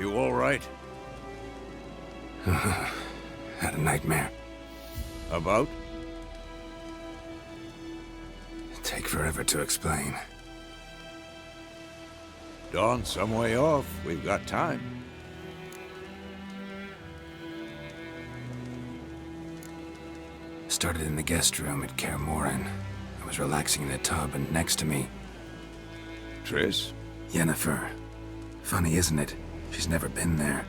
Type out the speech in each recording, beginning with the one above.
You all right? Had a nightmare. About? Take forever to explain. Dawn's some way off. We've got time. Started in the guest room at Kaer Morhen. I was relaxing in a tub, and next to me, Triss? Yennefer. Funny, isn't it? She's never been there.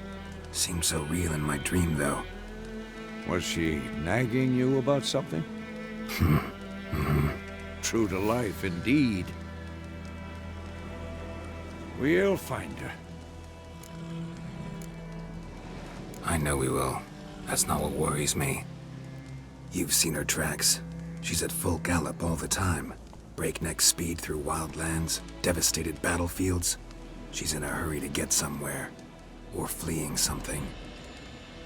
Seemed so real in my dream, though. Was she nagging you about something? True to life, indeed. We'll find her. I know we will. That's not what worries me. You've seen her tracks. She's at full gallop all the time. Breakneck speed through wild lands, devastated battlefields. She's in a hurry to get somewhere. Or fleeing something.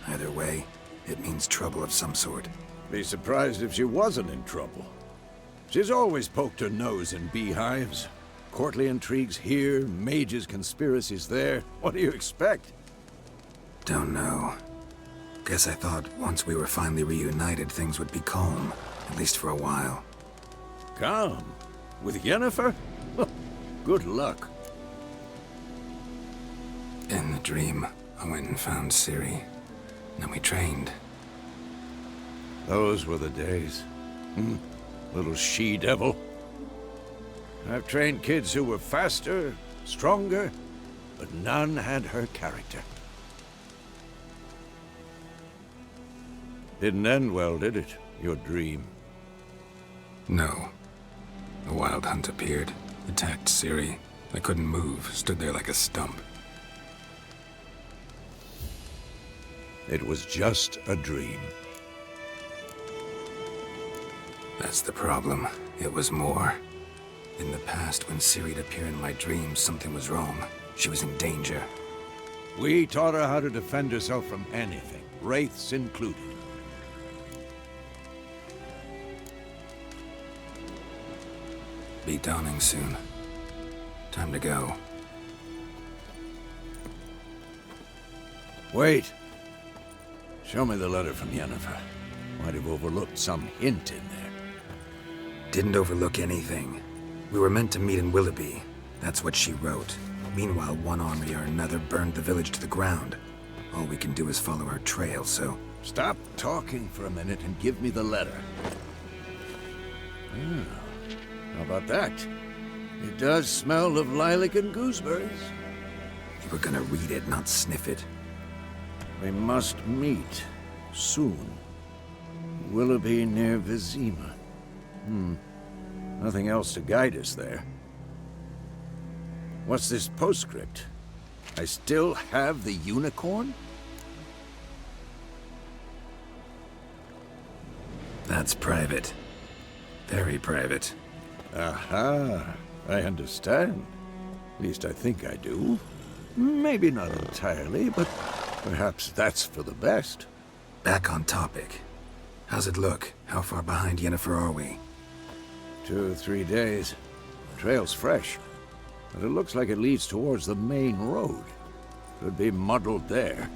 Either way, it means trouble of some sort. Be surprised if she wasn't in trouble. She's always poked her nose in beehives. Courtly intrigues here, mages' conspiracies there. What do you expect? Don't know. Guess I thought once we were finally reunited, things would be calm. At least for a while. Calm? With Yennefer? Good luck. In the dream, I went and found Ciri. Then we trained. Those were the days. Little she-devil. I've trained kids who were faster, stronger, but none had her character. Didn't end well, did it? Your dream? No. The Wild Hunt appeared, attacked Ciri. I couldn't move, stood there like a stump. It was just a dream. That's the problem. It was more. In the past, when Ciri'd appear in my dreams, something was wrong. She was in danger. We taught her how to defend herself from anything, wraiths included. Be dawning soon. Time to go. Wait. Show me the letter from Yennefer. Might have overlooked some hint in there. Didn't overlook anything. We were meant to meet in Willoughby. That's what she wrote. Meanwhile, one army or another burned the village to the ground. All we can do is follow her trail, so... Stop talking for a minute and give me the letter. How about that? It does smell of lilac and gooseberries. You were gonna read it, not sniff it. We must meet. Soon. Willoughby near Vizima. Nothing else to guide us there. What's this postscript? I still have the unicorn? That's private. Very private. Aha, I understand. At least I think I do. Maybe not entirely, but perhaps that's for the best. Back on topic. How's it look? How far behind Yennefer are we? 2 or 3 days. Trail's fresh, but it looks like it leads towards the main road. Could be muddled there.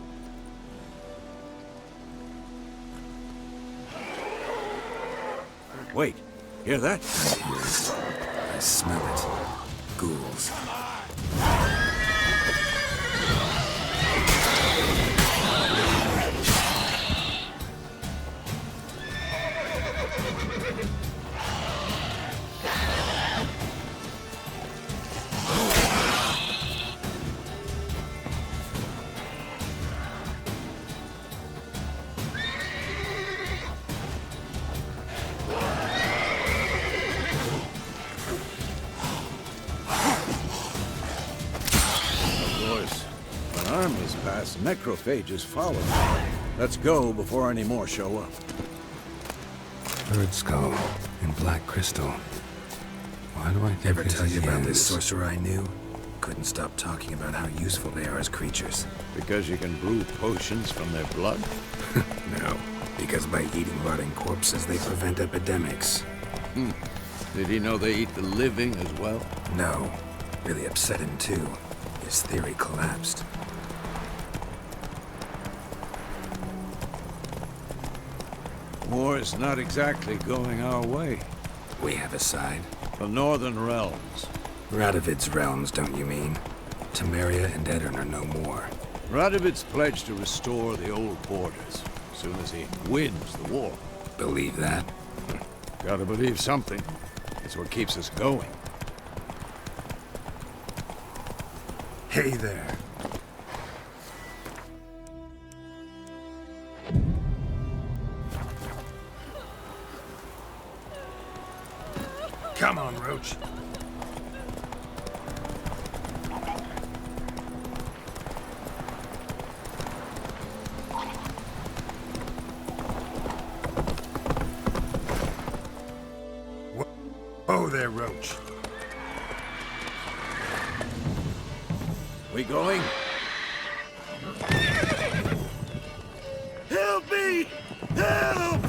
Wait, hear that? I hear it. I smell it. Ghouls. Armies pass, necrophages follow. Let's go before any more show up. Bird skull and black crystal. Why do I ever tell you about this sorcerer I knew? Couldn't stop talking about how useful they are as creatures. Because you can brew potions from their blood? No, because by eating rotting corpses, they prevent epidemics. Did he know they eat the living as well? No. Really upset him, too. His theory collapsed. War's not exactly going our way. We have a side. The Northern Realms. Radovid's realms, don't you mean? Temeria and Edirn are no more. Radovid's pledged to restore the old borders as soon as he wins the war. Believe that? Gotta believe something. It's what keeps us going. Hey there. Come on, Roach. Oh there, Roach. We going? Help me! Help!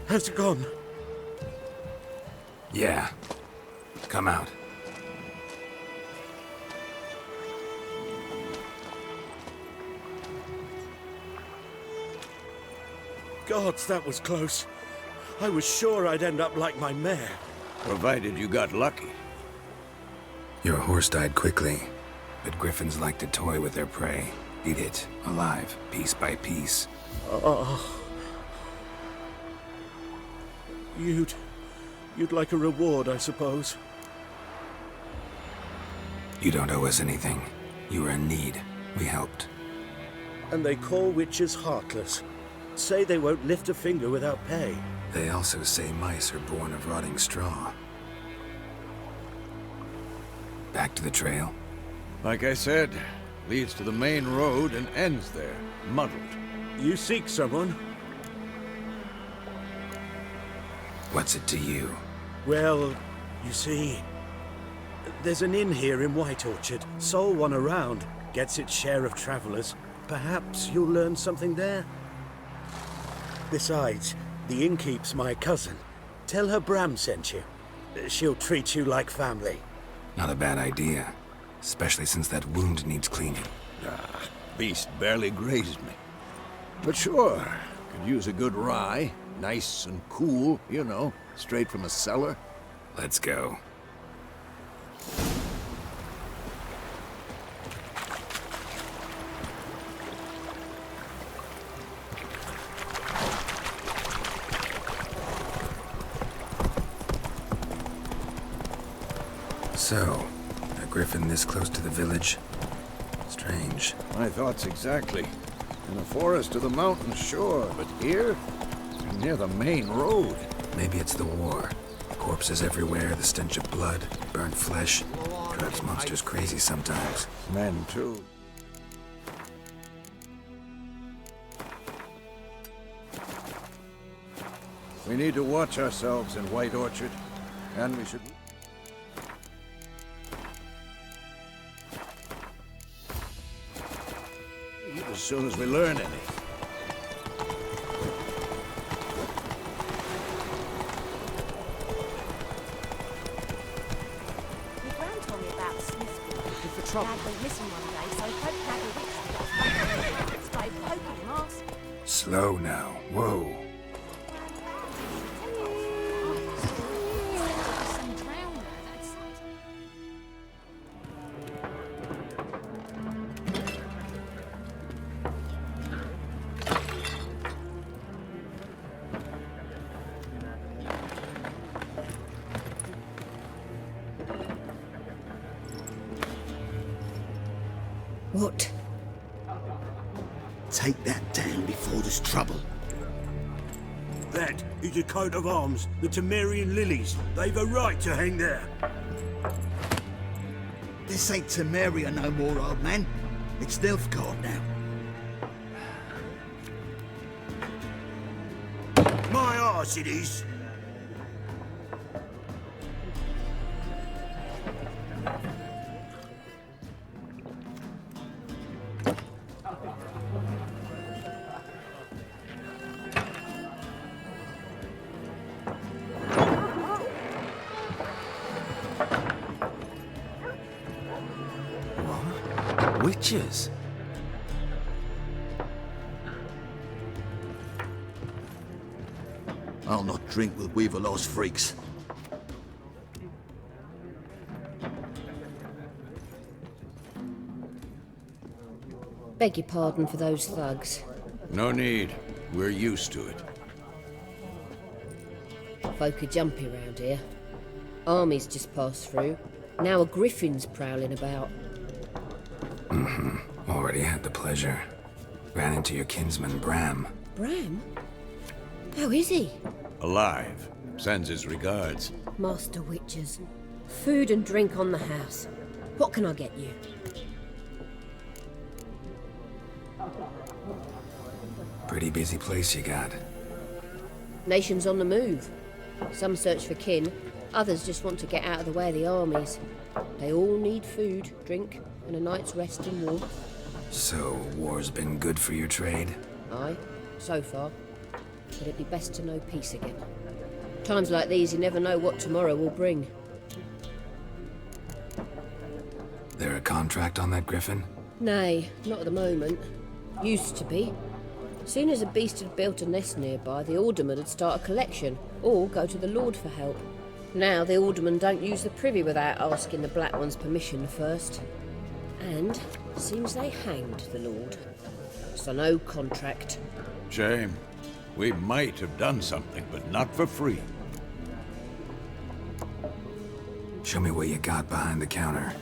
Has it gone? Yeah. Come out. Gods, that was close. I was sure I'd end up like my mare. Provided you got lucky. Your horse died quickly, but griffins like to toy with their prey. Eat it, alive, piece by piece. You'd like a reward, I suppose. You don't owe us anything. You were in need. We helped. And they call witches heartless. Say they won't lift a finger without pay. They also say mice are born of rotting straw. Back to the trail? Like I said, leads to the main road and ends there, muddled. You seek someone? What's it to you? Well, you see, there's an inn here in White Orchard. Sole one around. Gets its share of travelers. Perhaps you'll learn something there? Besides, the innkeep's my cousin. Tell her Bram sent you. She'll treat you like family. Not a bad idea. Especially since that wound needs cleaning. Beast barely grazed me. But sure, could use a good rye. Nice and cool, you know, straight from a cellar. Let's go. So, a griffin this close to the village? Strange. My thoughts exactly. In the forest or the mountains, sure, but here? Near the main road. Maybe it's the war. Corpses everywhere, the stench of blood, burnt flesh. Drives monsters crazy sometimes. Men, too. We need to watch ourselves in White Orchard, and we should... as soon as we learn anything. My gran told me about Smithfield. Looking for trouble. Dad went missing one day, so Hope had a witch that started poking him asked. Slow now. Whoa. Some drowner, Dad said. What? take that down before there's trouble. That is a coat of arms, the Temerian lilies. They've a right to hang there. This ain't Temeria no more, old man. It's Nilfgaard now. My arse it is. Witches? I'll not drink with Weaverlaw's freaks. Beg your pardon for those thugs. No need. We're used to it. Folk are jumpy round here. Armies just passed through. Now a griffin's prowling about. Already had the pleasure. Ran into your kinsman, Bram. Bram? How is he? Alive. Sends his regards. Master Witches. Food and drink on the house. What can I get you? Pretty busy place you got. Nations on the move. Some search for kin, others just want to get out of the way of the armies. They all need food, drink, and a night's rest and warmth. So, war's been good for your trade? Aye, so far. But it'd be best to know peace again. Times like these, you never know what tomorrow will bring. There a contract on that griffin? Nay, not at the moment. Used to be. Soon as a beast had built a nest nearby, the alderman would start a collection, or go to the Lord for help. Now the aldermen don't use the privy without asking the Black One's permission first. And seems they hanged the Lord. So no contract. Shame. We might have done something, but not for free. Show me what you got behind the counter.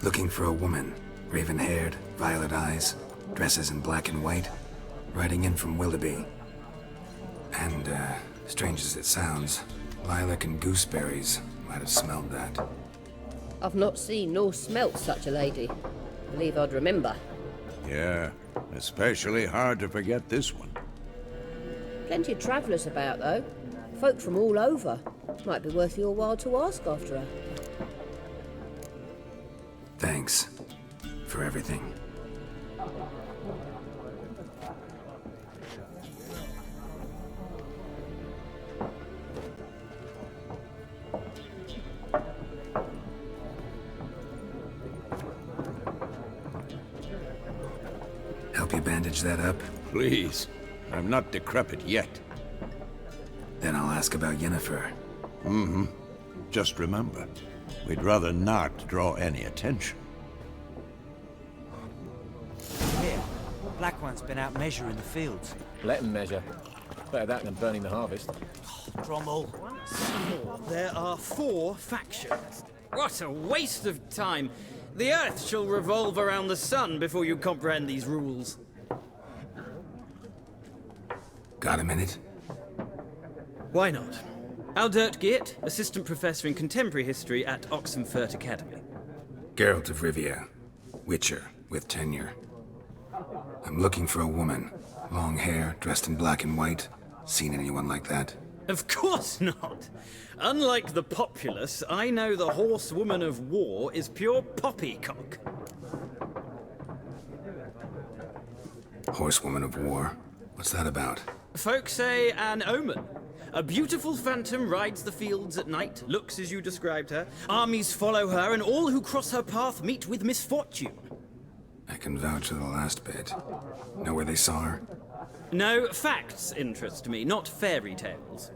Looking for a woman. Raven-haired, violet eyes, dresses in black and white. Riding in from Willoughby. And, strange as it sounds, lilac and gooseberries might have smelled that. I've not seen nor smelt such a lady. Believe I'd remember. Yeah, especially hard to forget this one. Plenty of travellers about, though. Folk from all over. Might be worth your while to ask after her. Thanks. For everything. Help you bandage that up? Please. I'm not decrepit yet. Then I'll ask about Yennefer. Just remember, we'd rather not draw any attention. Here, Black One's been out measuring the fields. Let him measure. Better that than burning the harvest. Drommel. There are 4 factions. What a waste of time! The Earth shall revolve around the sun before you comprehend these rules. Got a minute? Why not? Aldert Geert, Assistant Professor in Contemporary History at Oxenfurt Academy. Geralt of Rivia. Witcher, with tenure. I'm looking for a woman. Long hair, dressed in black and white. Seen anyone like that? Of course not! Unlike the populace, I know the horsewoman of war is pure poppycock. Horsewoman of war? What's that about? Folk say an omen. A beautiful phantom rides the fields at night, looks as you described her. Armies follow her, and all who cross her path meet with misfortune. I can vouch for the last bit. Know where they saw her? No, facts interest me, not fairy tales.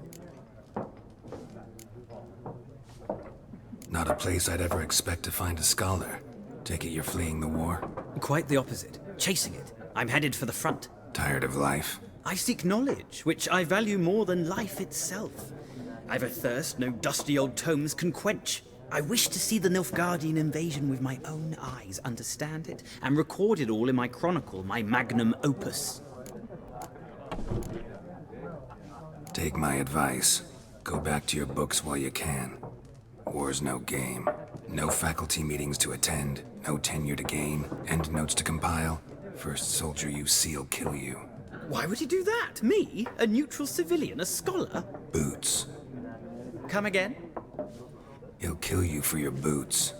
Not a place I'd ever expect to find a scholar. Take it you're fleeing the war? Quite the opposite. Chasing it. I'm headed for the front. Tired of life? I seek knowledge, which I value more than life itself. I've a thirst no dusty old tomes can quench. I wish to see the Nilfgaardian invasion with my own eyes, understand it, and record it all in my chronicle, my magnum opus. Take my advice. Go back to your books while you can. War's no game. No faculty meetings to attend, no tenure to gain, end notes to compile. First soldier you see'll kill you. Why would he do that? Me? A neutral civilian? A scholar? Boots. Come again? He'll kill you for your boots.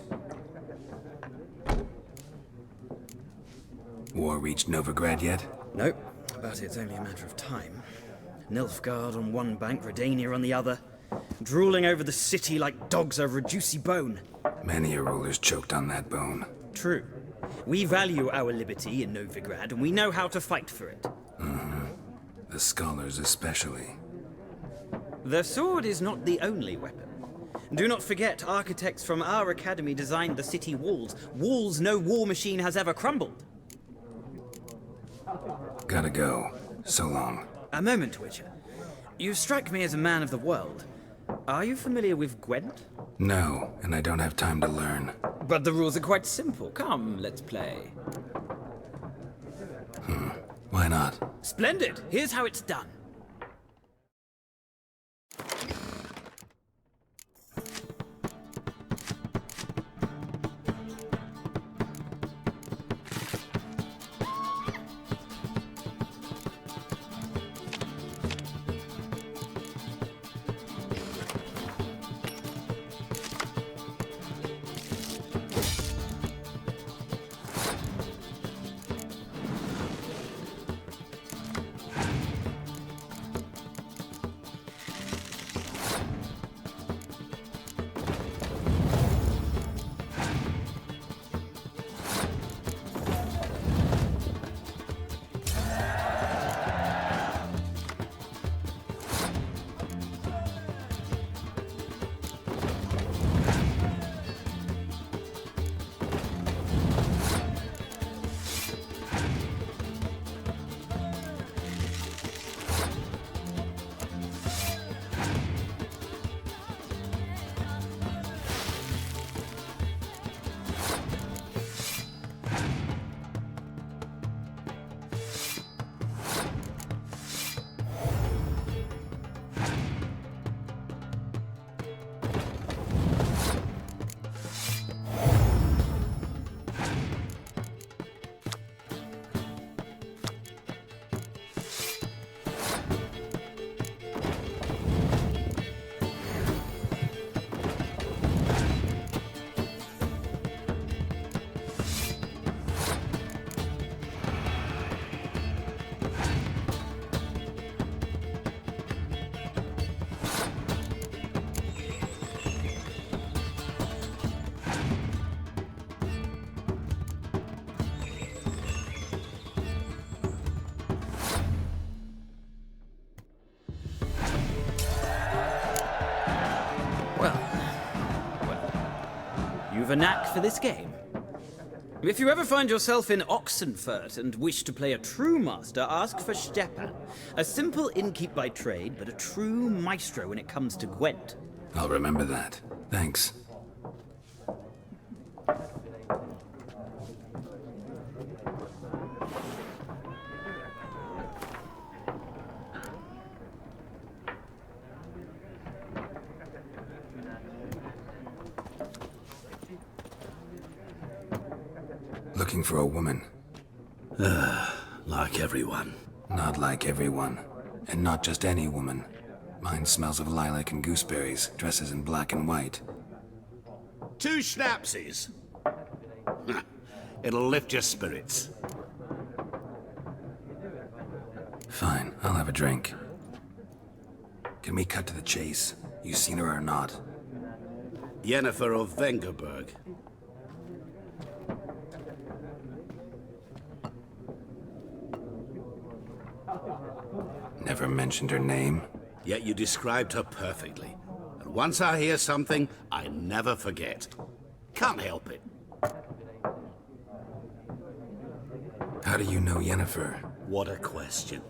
War reached Novigrad yet? Nope, but it's only a matter of time. Nilfgaard on one bank, Redania on the other, drooling over the city like dogs over a juicy bone. Many a ruler's choked on that bone. True. We value our liberty in Novigrad, and we know how to fight for it. The scholars especially. The sword is not the only weapon. Do not forget, architects from our academy designed the city walls. Walls no war machine has ever crumbled. Gotta go. So long. A moment, Witcher. You strike me as a man of the world. Are you familiar with Gwent? No, and I don't have time to learn. But the rules are quite simple. Come, let's play. Why not? Splendid! Here's how it's done. You've a knack for this game. If you ever find yourself in Oxenfurt and wish to play a true master, ask for Stepan. A simple innkeep by trade, but a true maestro when it comes to Gwent. I'll remember that. Thanks. Looking for a woman. Like everyone. Not like everyone. And not just any woman. Mine smells of lilac and gooseberries, dresses in black and white. 2 schnapsies. It'll lift your spirits. Fine, I'll have a drink. Can we cut to the chase? You seen her or not? Yennefer of Vengerberg. Never mentioned her name. Yet you described her perfectly. And once I hear something, I never forget. Can't help it. How do you know Yennefer? What a question.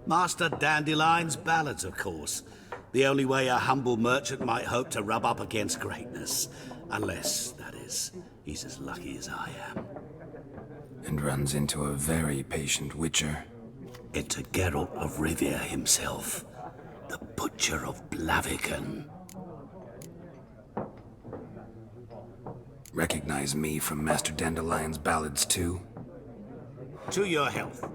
Master Dandelion's ballads, of course. The only way a humble merchant might hope to rub up against greatness. Unless, that is, he's as lucky as I am. And runs into a very patient Witcher. Into Geralt of Rivia himself, the Butcher of Blaviken. Recognize me from Master Dandelion's ballads too? To your health.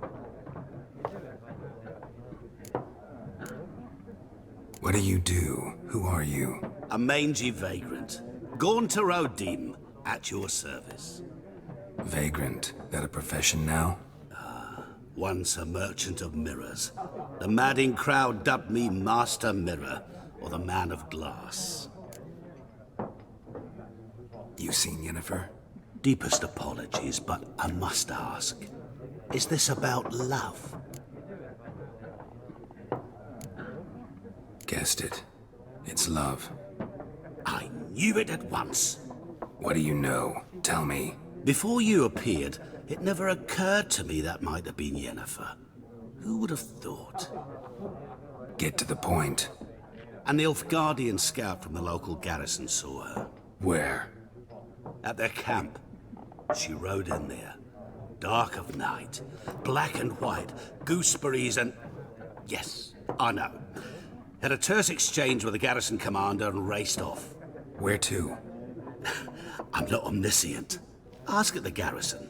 What do you do? Who are you? A mangy vagrant. Gaunter O'Dim, at your service. Vagrant. That a profession now? Once a merchant of mirrors. The madding crowd dubbed me Master Mirror, or the Man of Glass. You seen Yennefer? Deepest apologies, but I must ask. Is this about love? Guessed it. It's love. I knew it at once. What do you know? Tell me. Before you appeared, it never occurred to me that might have been Yennefer. Who would have thought? Get to the point. A Nilfgaardian scout from the local garrison saw her. Where? At their camp. She rode in there. Dark of night. Black and white. Gooseberries and... Yes, I know. Had a terse exchange with the garrison commander and raced off. Where to? I'm not omniscient. Ask at the garrison.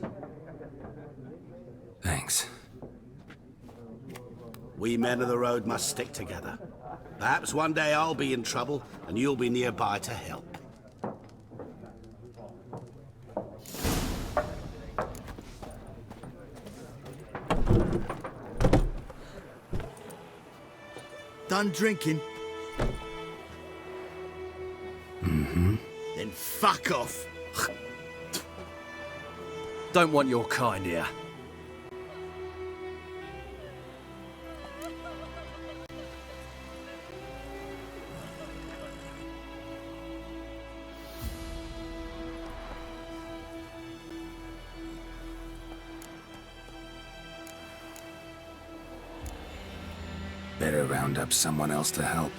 Thanks. We men of the road must stick together. Perhaps one day I'll be in trouble and you'll be nearby to help. Done drinking? Mm-hmm. Then fuck off. Don't want your kind here. Better round up someone else to help.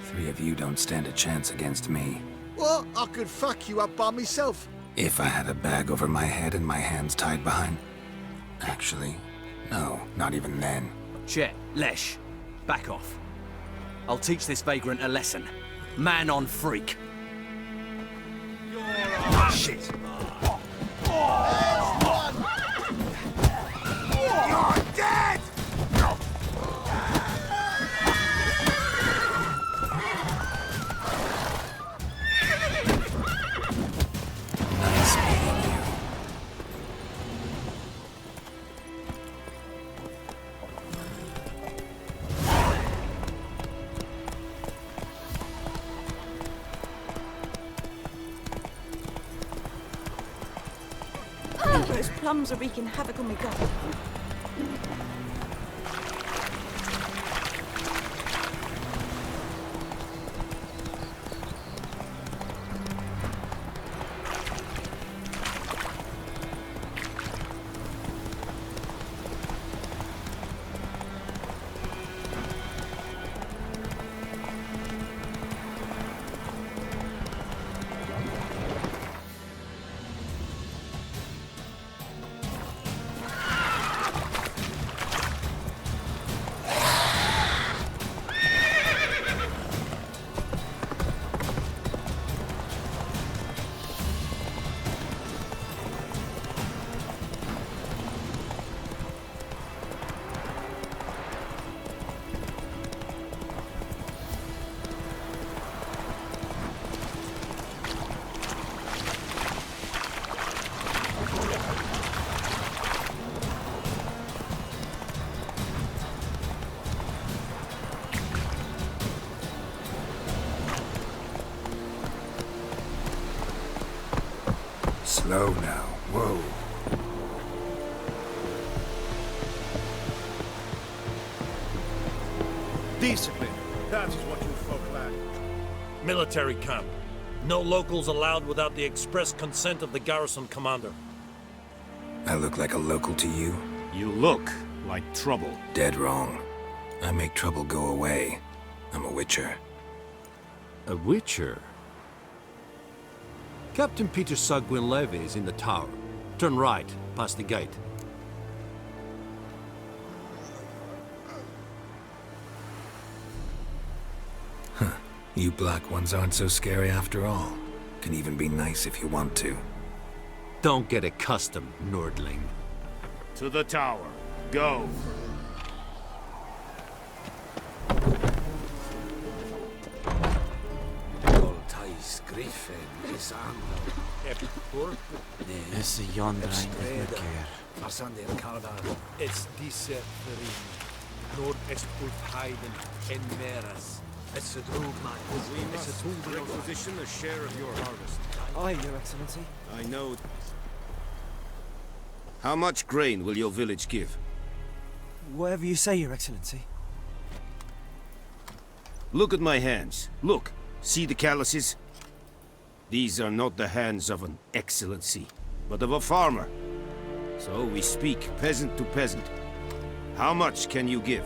3 of you don't stand a chance against me. What? I could fuck you up by myself. If I had a bag over my head and my hands tied behind... Actually, no, not even then. Chet, Lesh, back off. I'll teach this vagrant a lesson. Man on freak. Shit! You're dead! Nice meeting you. Those plums are wreaking havoc on my gut. Slow now. Whoa. Discipline. That is what you folk lack. Military camp. No locals allowed without the express consent of the garrison commander. I look like a local to you? You look like trouble. Dead wrong. I make trouble go away. I'm a Witcher. A Witcher? Captain Peter Sagwin Levy is in the tower. Turn right, past the gate. You Black Ones aren't so scary after all. Can even be nice if you want to. Don't get accustomed, Nordling. To the tower. Go. Es ist yonder Es diese Verin. Nord est Ulfheiden en Meras. Es a drug We must requisition a share of your harvest. Aye, Your Excellency. I know. How much grain will your village give? Whatever you say, Your Excellency. Look at my hands. Look. See the calluses? These are not the hands of an excellency, but of a farmer. So we speak peasant to peasant. How much can you give?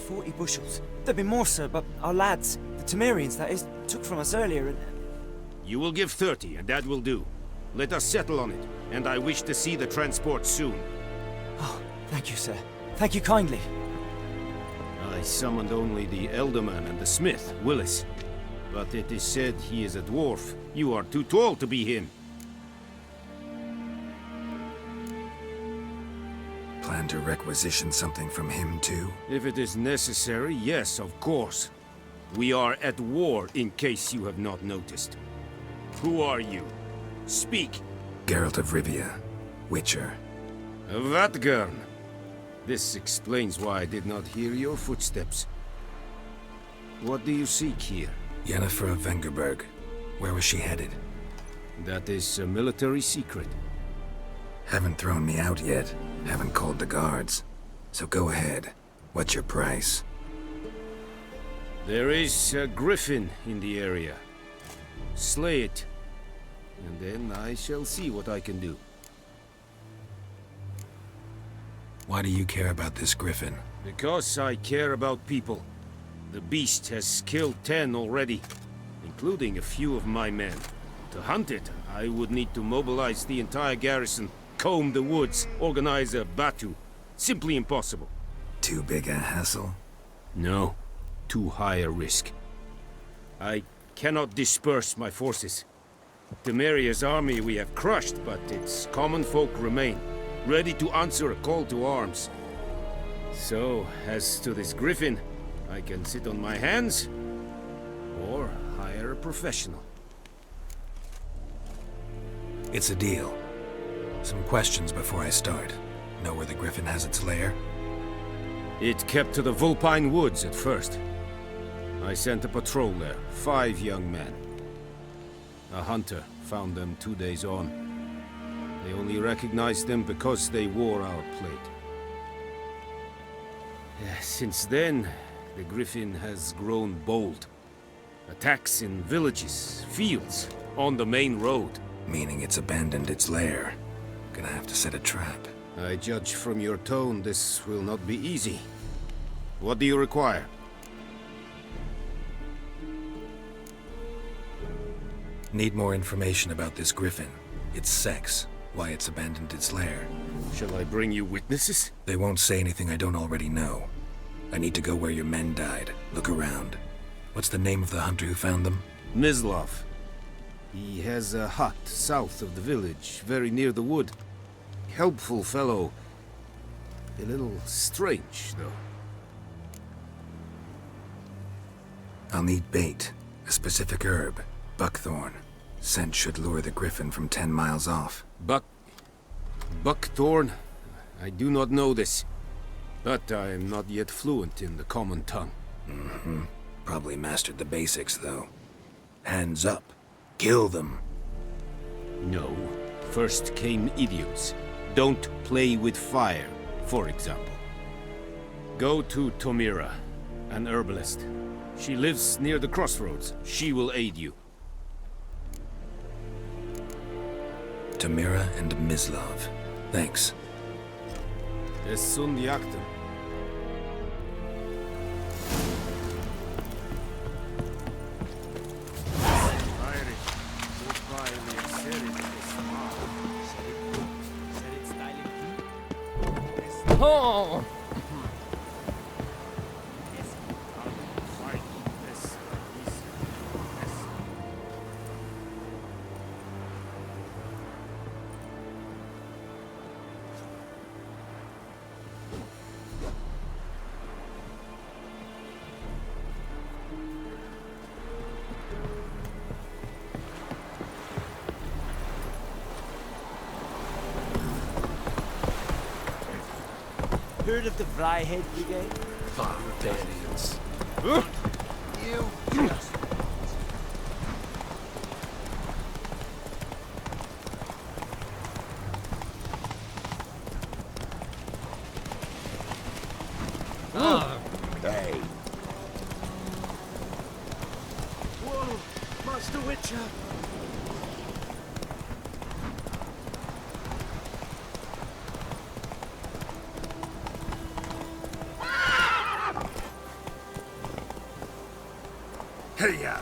40 bushels. There'd be more, sir, but our lads, the Temerians, that is, took from us earlier and... You will give 30, and that will do. Let us settle on it, and I wish to see the transport soon. Oh, thank you, sir. Thank you kindly. I summoned only the Elderman and the smith, Willis. But it is said he is a dwarf. You are too tall to be him. Plan to requisition something from him too? If it is necessary, yes, of course. We are at war, in case you have not noticed. Who are you? Speak. Geralt of Rivia, Witcher. Vatgern. This explains why I did not hear your footsteps. What do you seek here? Yennefer of Vengerberg. Where was she headed? That is a military secret. Haven't thrown me out yet. Haven't called the guards. So go ahead. What's your price? There is a griffin in the area. Slay it. And then I shall see what I can do. Why do you care about this griffin? Because I care about people. The beast has killed 10 already, including a few of my men. To hunt it, I would need to mobilize the entire garrison, comb the woods, organize a batu. Simply impossible. Too big a hassle? No. Too high a risk. I cannot disperse my forces. Temeria's army we have crushed, but its common folk remain, ready to answer a call to arms. So, as to this griffin, I can sit on my hands, or hire a professional. It's a deal. Some questions before I start. Know where the griffin has its lair? It kept to the Vulpine Woods at first. I sent a patrol there, 5 young men. A hunter found them 2 days on. They only recognized them because they wore our plate. Since then, the griffin has grown bold. Attacks in villages, fields, on the main road. Meaning it's abandoned its lair. Gonna have to set a trap. I judge from your tone this will not be easy. What do you require? Need more information about this griffin. Its sex, why it's abandoned its lair. Shall I bring you witnesses? They won't say anything I don't already know. I need to go where your men died. Look around. What's the name of the hunter who found them? Mislav. He has a hut south of the village, very near the wood. Helpful fellow. A little strange, though. I'll need bait. A specific herb. Buckthorn. Scent should lure the griffin from 10 miles off. Buckthorn? I do not know this. But I am not yet fluent in the common tongue. Mm-hmm. Probably mastered the basics, though. Hands up. Kill them. No. First came idioms. Don't play with fire, for example. Go to Tomira, an herbalist. She lives near the crossroads. She will aid you. Tomira and Mislav. Thanks. Es sunt jagten. Oh! Heard of the Vryhead Brigade? Barbarians. You just... Hey. Whoa, Master Witcher! Hey-ya!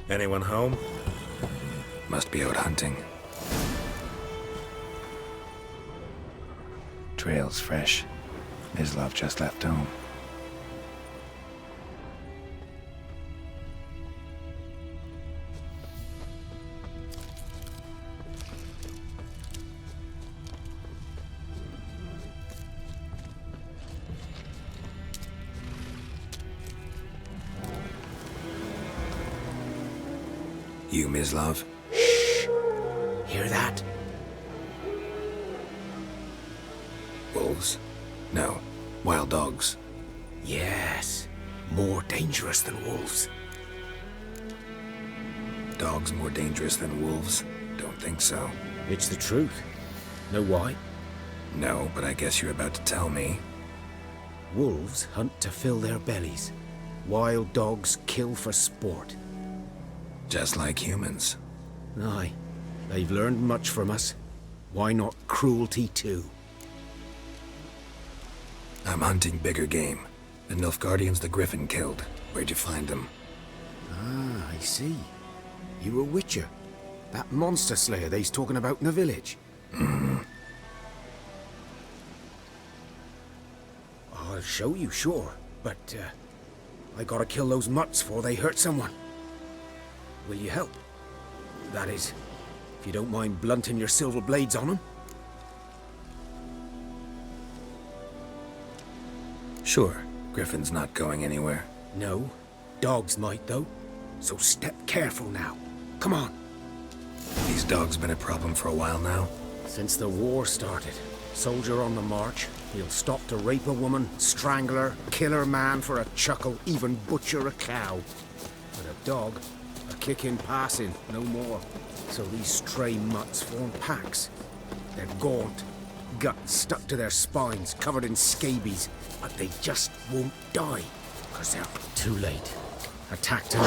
Anyone home? Must be out hunting. Trail's fresh. Mislav just left home. You, Mislav? Hear that? Wolves? No. Wild dogs. Yes. More dangerous than wolves. Dogs more dangerous than wolves? Don't think so. It's the truth. Know why? No, but I guess you're about to tell me. Wolves hunt to fill their bellies. Wild dogs kill for sport. Just like humans. Aye. They've learned much from us. Why not cruelty too? I'm hunting bigger game. The Nilfgaardians the Griffin killed. Where'd you find them? Ah, I see. You a witcher. That monster slayer they's talking about in the village. I'll show you, sure. But, I gotta kill those mutts before they hurt someone. Will you help? That is, if you don't mind blunting your silver blades on them. Sure. Griffin's not going anywhere. No. Dogs might, though. So step careful now. Come on. These dogs been a problem for a while now? Since the war started. Soldier on the march. He'll stop to rape a woman, strangle her, kill her man for a chuckle, even butcher a cow. But a dog, a kick in passing, no more. So these stray mutts form packs. They're gaunt, guts stuck to their spines, covered in scabies, but they just won't die, because they're too late. Attacked and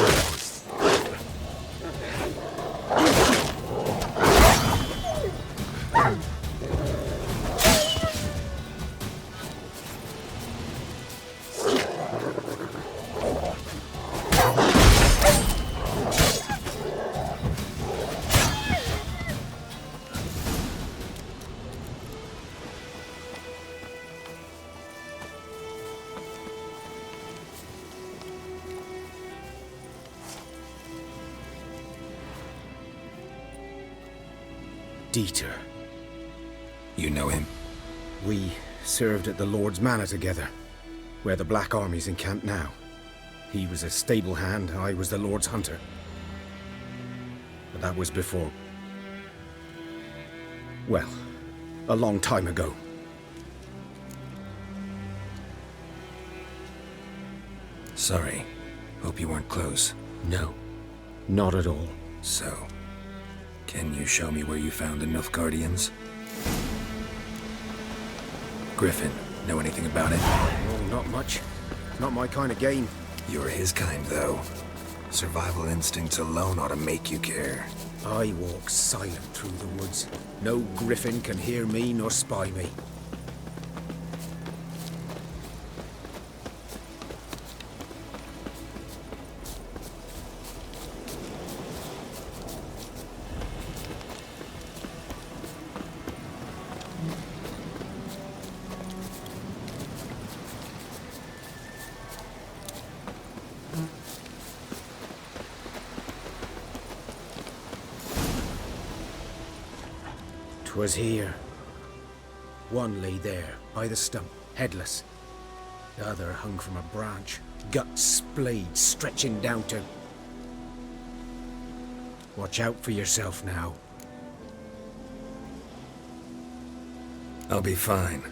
Dieter. You know him? We served at the Lord's Manor together, where the Black Army's encamped now. He was a stable hand, I was the Lord's hunter. But that was before... well, a long time ago. Sorry. Hope you weren't close. No, not at all. So, can you show me where you found the Nilfgaardians? Griffin, know anything about it? Oh, not much. Not my kind of game. You're his kind, though. Survival instincts alone ought to make you care. I walk silent through the woods. No griffin can hear me nor spy me. Was here. One lay there, by the stump, headless. The other hung from a branch, gut splayed, stretching down to... Watch out for yourself now. I'll be fine.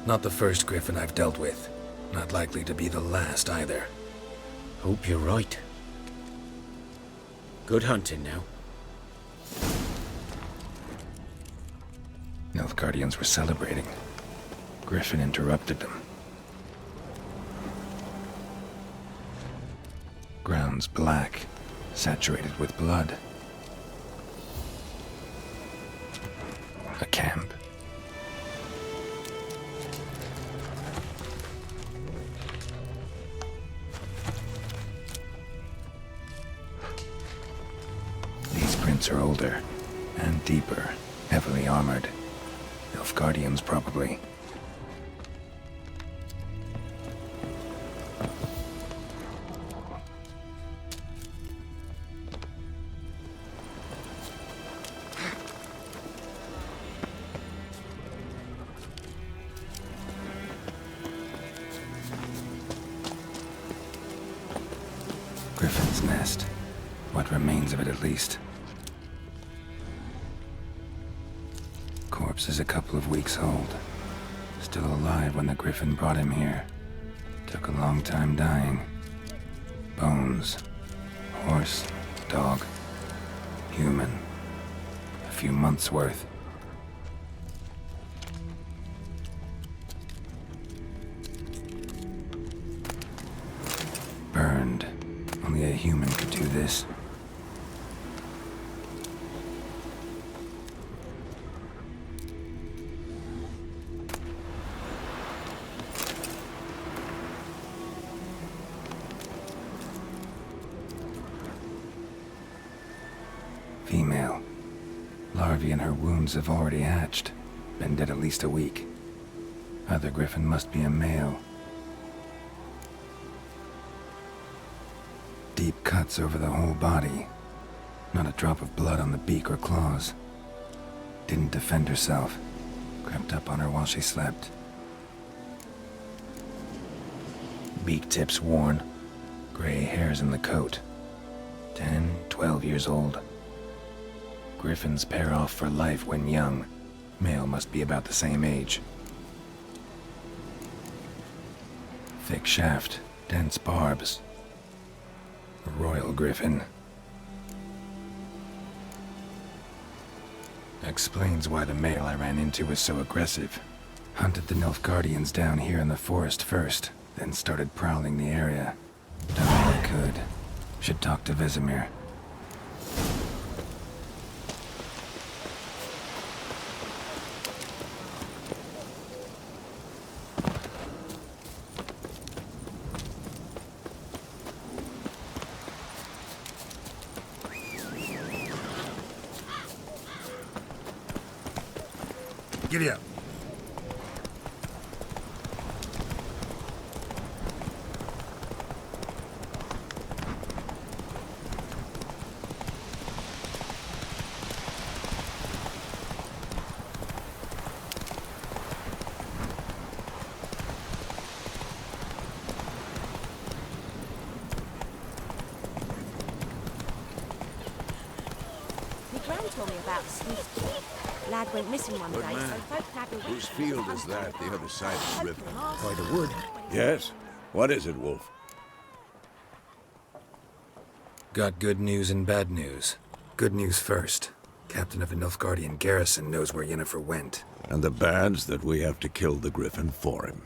Not the first griffin I've dealt with. Not likely to be the last, either. Hope you're right. Good hunting now. Nilfgaardians were celebrating. Griffin interrupted them. Ground's black, saturated with blood. A camp. These prints are older and deeper, heavily armored. Nilfgaardians, probably. Griffin's nest. What remains of it, at least. Corpse is a couple of weeks old. Still alive when the Griffin brought him here. Took a long time dying. Bones. Horse. Dog. Human. A few months' worth. Burned. Only a human could do this. Female. Larvae in her wounds have already hatched. Been dead at least a week. Other griffin must be a male. Deep cuts over the whole body. Not a drop of blood on the beak or claws. Didn't defend herself. Crept up on her while she slept. Beak tips worn. Gray hairs in the coat. 10, 12 years old. Griffins pair off for life when young. Male must be about the same age. Thick shaft, dense barbs. A royal griffin. Explains why the male I ran into was so aggressive. Hunted the Nilfgaardians down here in the forest first, then started prowling the area. Done all I could. Should talk to Vesemir. Giddy up. My gran told me about Swift. Lad went missing one Good day, man. so folk had a Whose field is that, the other side of the river? By the wood. Yes? What is it, Wolf? Got good news and bad news. Good news first. Captain of the Nilfgaardian garrison knows where Yennefer went. And the bad's that we have to kill the Griffin for him.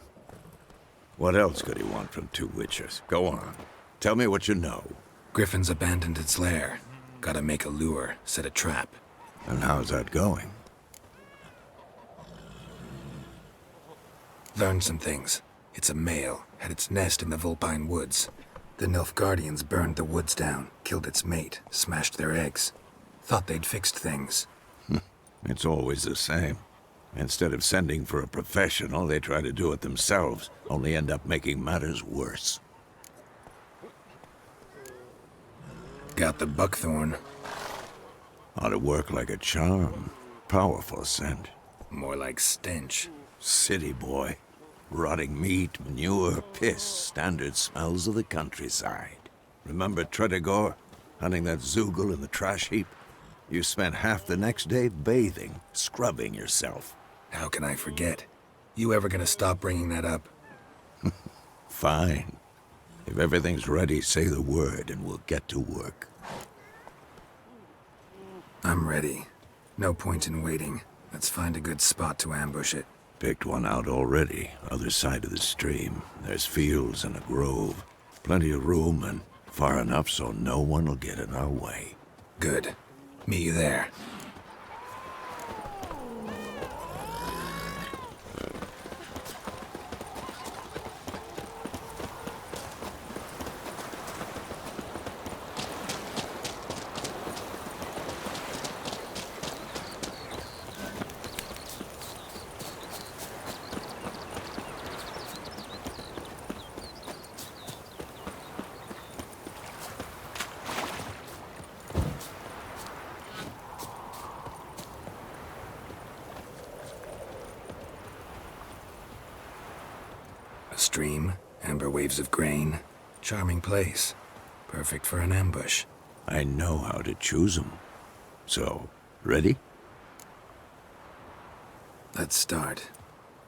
What else could he want from two witchers? Go on. Tell me what you know. Griffin's abandoned its lair. Gotta make a lure, set a trap. And how's that going? Learned some things. It's a male, had its nest in the Vulpine Woods. The Nilfgaardians burned the woods down, killed its mate, smashed their eggs. Thought they'd fixed things. It's always the same. Instead of sending for a professional, they try to do it themselves, only end up making matters worse. Got the buckthorn. Ought to work like a charm. Powerful scent. More like stench. City boy. Rotting meat, manure, piss, standard smells of the countryside. Remember Tredegor? Hunting that Zoogle in the trash heap? You spent half the next day bathing, scrubbing yourself. How can I forget? You ever gonna stop bringing that up? Fine. If everything's ready, say the word and we'll get to work. I'm ready. No point in waiting. Let's find a good spot to ambush it. Picked one out already, other side of the stream. There's fields and a grove. Plenty of room and far enough so no one will get in our way. Good. Meet you there. A stream, amber waves of grain. Charming place. Perfect for an ambush. I know how to choose 'em. So, ready? Let's start.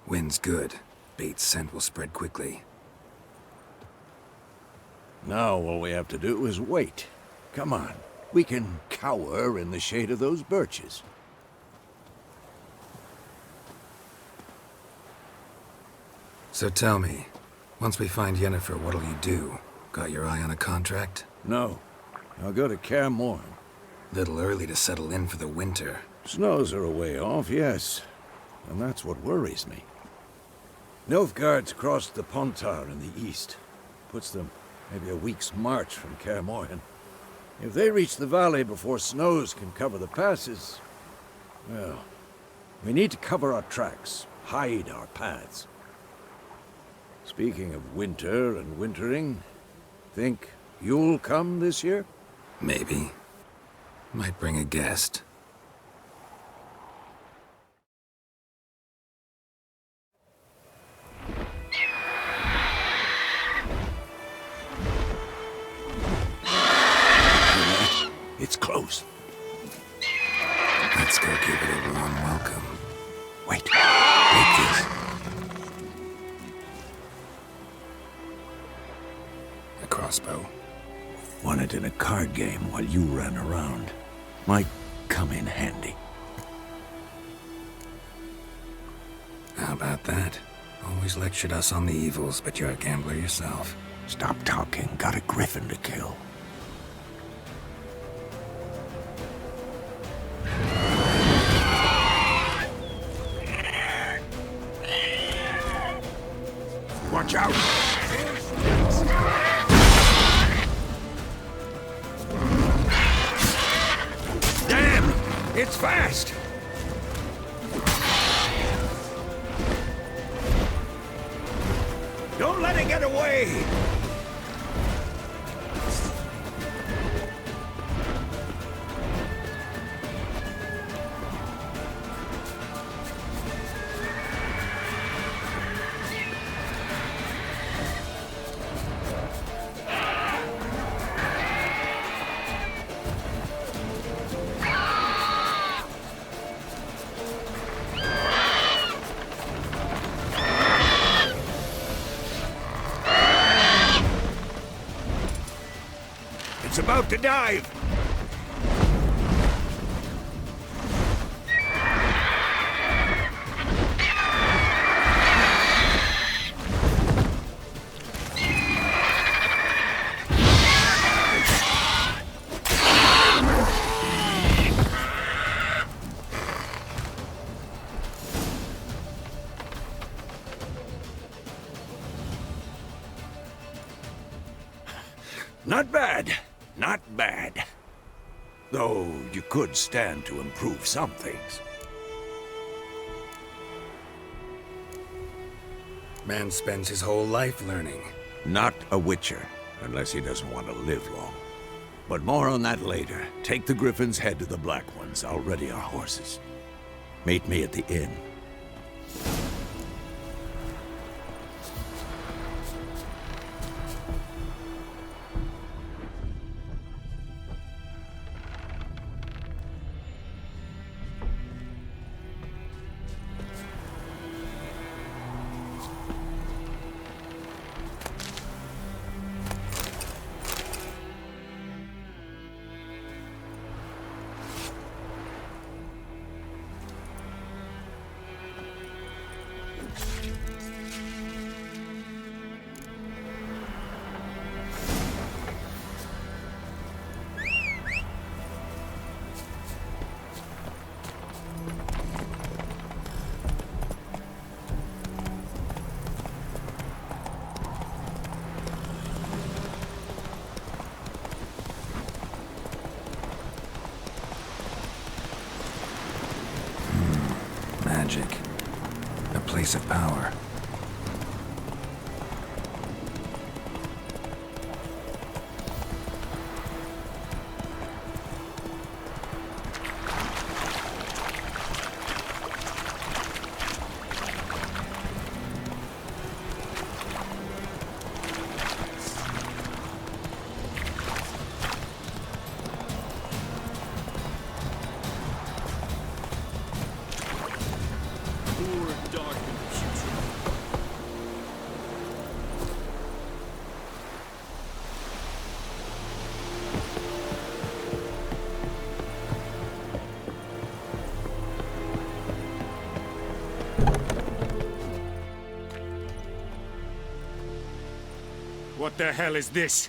Wind's good. Bait's scent will spread quickly. Now all we have to do is wait. Come on. We can cower in the shade of those birches. So tell me, once we find Yennefer, what'll you do? Got your eye on a contract? No. I'll go to Kaer Morhen. Little early to settle in for the winter. Snows are a way off, yes. And that's what worries me. Nilfgaard's crossed the Pontar in the east. Puts them maybe a week's march from Kaer Morhen. If they reach the valley before snows can cover the passes, well, we need to cover our tracks, hide our paths. Speaking of winter and wintering, think you'll come this year? Maybe. Might bring a guest. It's close. Let's go give it a warm welcome. Wait. Take this. A crossbow. Won it in a card game while you ran around. Might come in handy. How about that? Always lectured us on the evils, but you're a gambler yourself. Stop talking. Got a griffin to kill. Watch out! Damn! It's fast! Don't let it get away! about to dive! Not bad. Not bad. Though you could stand to improve some things. Man spends his whole life learning. Not a Witcher, unless he doesn't want to live long. But more on that later. Take the Griffin's head to the Black Ones. I'll ready our horses. Meet me at the inn. Magic. A place of power. What the hell is this?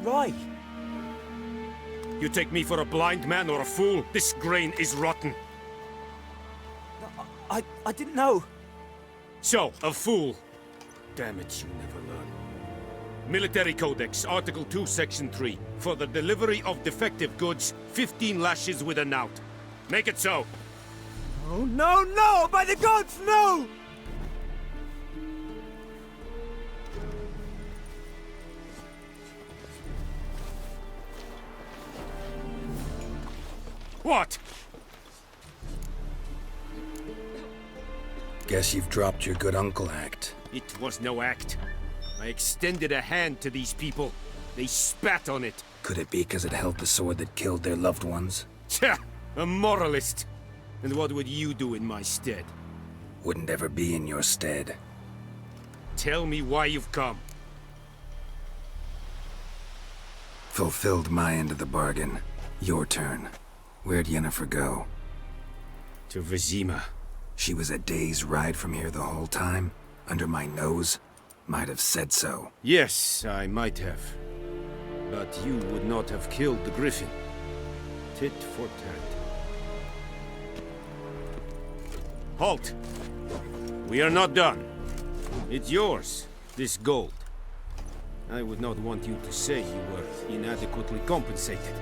Rye! You take me for a blind man or a fool? This grain is rotten. I didn't know. So, a fool. Damn it, you never learn. Military Codex, Article 2, Section 3. For the delivery of defective goods, 15 lashes with a knout. Make it so. Oh, no, no! By the gods, no! What? Guess you've dropped your good uncle act. It was no act. I extended a hand to these people. They spat on it. Could it be because it held the sword that killed their loved ones? Tja! A moralist! And what would you do in my stead? Wouldn't ever be in your stead. Tell me why you've come. Fulfilled my end of the bargain. Your turn. Where'd Yennefer go? To Vizima. She was a day's ride from here the whole time? Under my nose? Might have said so. Yes, I might have. But you would not have killed the Griffin. Tit for tat. Halt! We are not done. It's yours, this gold. I would not want you to say you were inadequately compensated.